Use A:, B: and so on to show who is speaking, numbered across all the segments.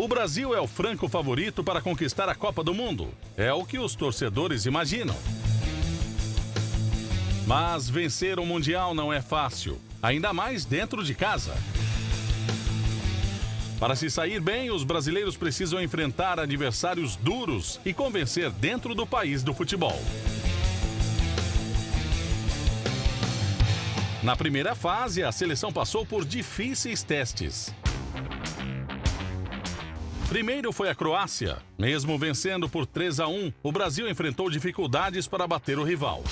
A: O Brasil é o franco favorito para conquistar a Copa do Mundo. É o que os torcedores imaginam. Mas vencer o Mundial não é fácil, ainda mais dentro de casa. Para se sair bem, os brasileiros precisam enfrentar adversários duros e convencer dentro do país do futebol. Na primeira fase, a seleção passou por difíceis testes. Primeiro foi a Croácia. Mesmo vencendo por 3-1, o Brasil enfrentou dificuldades para bater o rival.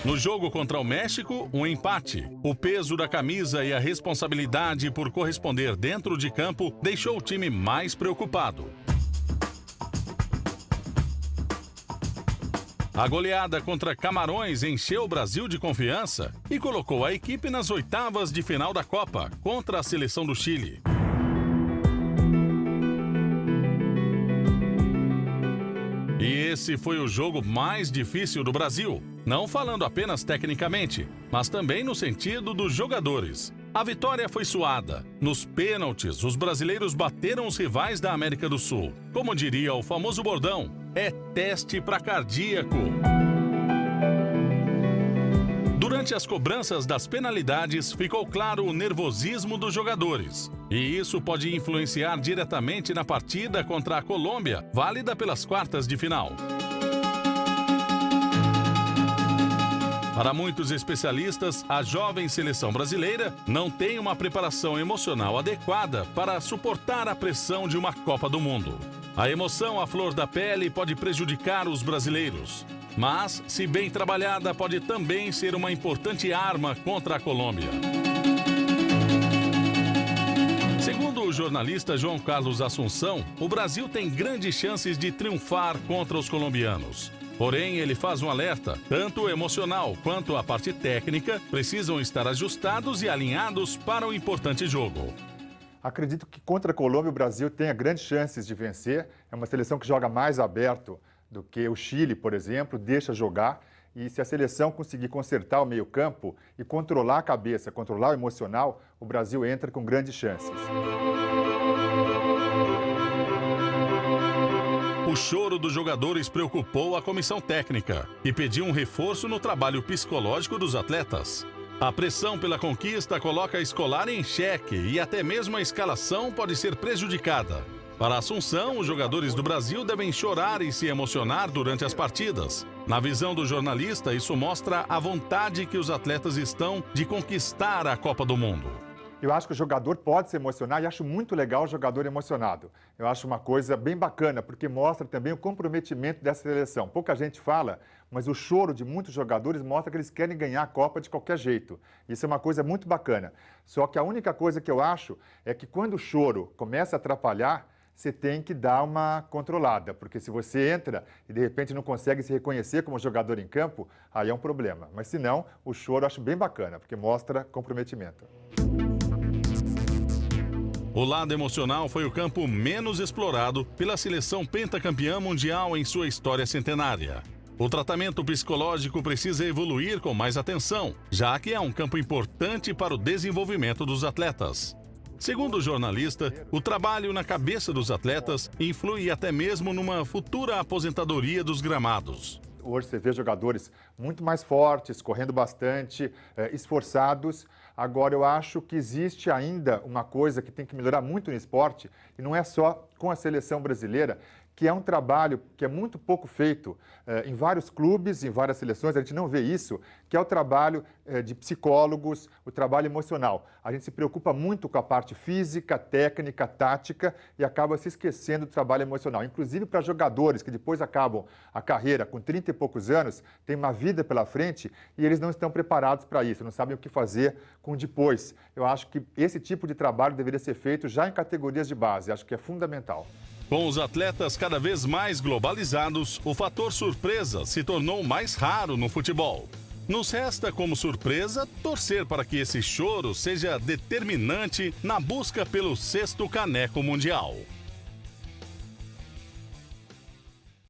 A: No jogo contra o México, um empate. O peso da camisa e a responsabilidade por corresponder dentro de campo deixou o time mais preocupado. A goleada contra Camarões encheu o Brasil de confiança e colocou a equipe nas oitavas de final da Copa, contra a seleção do Chile. E esse foi o jogo mais difícil do Brasil, não falando apenas tecnicamente, mas também no sentido dos jogadores. A vitória foi suada. Nos pênaltis, os brasileiros bateram os rivais da América do Sul. Como diria o famoso bordão, é teste para cardíaco. Durante as cobranças das penalidades, ficou claro o nervosismo dos jogadores. E isso pode influenciar diretamente na partida contra a Colômbia, válida pelas quartas de final. Para muitos especialistas, a jovem seleção brasileira não tem uma preparação emocional adequada para suportar a pressão de uma Copa do Mundo. A emoção à flor da pele pode prejudicar os brasileiros, mas, se bem trabalhada, pode também ser uma importante arma contra a Colômbia. Segundo o jornalista João Carlos Assunção, o Brasil tem grandes chances de triunfar contra os colombianos. Porém, ele faz um alerta, tanto o emocional quanto a parte técnica precisam estar ajustados e alinhados para o importante jogo.
B: Acredito que contra a Colômbia o Brasil tenha grandes chances de vencer. É uma seleção que joga mais aberto do que o Chile, por exemplo, deixa jogar. E se a seleção conseguir consertar o meio-campo e controlar a cabeça, controlar o emocional, o Brasil entra com grandes chances.
A: O choro dos jogadores preocupou a comissão técnica e pediu um reforço no trabalho psicológico dos atletas. A pressão pela conquista coloca a Scolari em xeque e até mesmo a escalação pode ser prejudicada. Para a Assunção, os jogadores do Brasil devem chorar e se emocionar durante as partidas. Na visão do jornalista, isso mostra a vontade que os atletas estão de conquistar a Copa do Mundo.
B: Eu acho que o jogador pode se emocionar e acho muito legal o jogador emocionado. Eu acho uma coisa bem bacana, porque mostra também o comprometimento dessa seleção. Pouca gente fala, mas o choro de muitos jogadores mostra que eles querem ganhar a Copa de qualquer jeito. Isso é uma coisa muito bacana. Só que a única coisa que eu acho é que quando o choro começa a atrapalhar, você tem que dar uma controlada, porque se você entra e de repente não consegue se reconhecer como jogador em campo, aí é um problema. Mas se não, o choro eu acho bem bacana, porque mostra comprometimento.
A: O lado emocional foi o campo menos explorado pela seleção pentacampeã mundial em sua história centenária. O tratamento psicológico precisa evoluir com mais atenção, já que é um campo importante para o desenvolvimento dos atletas. Segundo o jornalista, o trabalho na cabeça dos atletas influi até mesmo numa futura aposentadoria dos gramados.
B: Hoje você vê jogadores muito mais fortes, correndo bastante, esforçados. Agora, eu acho que existe ainda uma coisa que tem que melhorar muito no esporte, e não é só com a seleção brasileira, que é um trabalho que é muito pouco feito em vários clubes, em várias seleções, a gente não vê isso, que é o trabalho de psicólogos, o trabalho emocional. A gente se preocupa muito com a parte física, técnica, tática e acaba se esquecendo do trabalho emocional. Inclusive para jogadores que depois acabam a carreira com 30 e poucos anos, têm uma vida pela frente e eles não estão preparados para isso, não sabem o que fazer com o depois. Eu acho que esse tipo de trabalho deveria ser feito já em categorias de base, acho que é fundamental.
A: Com os atletas cada vez mais globalizados, o fator surpresa se tornou mais raro no futebol. Nos resta, como surpresa, torcer para que esse choro seja determinante na busca pelo 6º caneco mundial.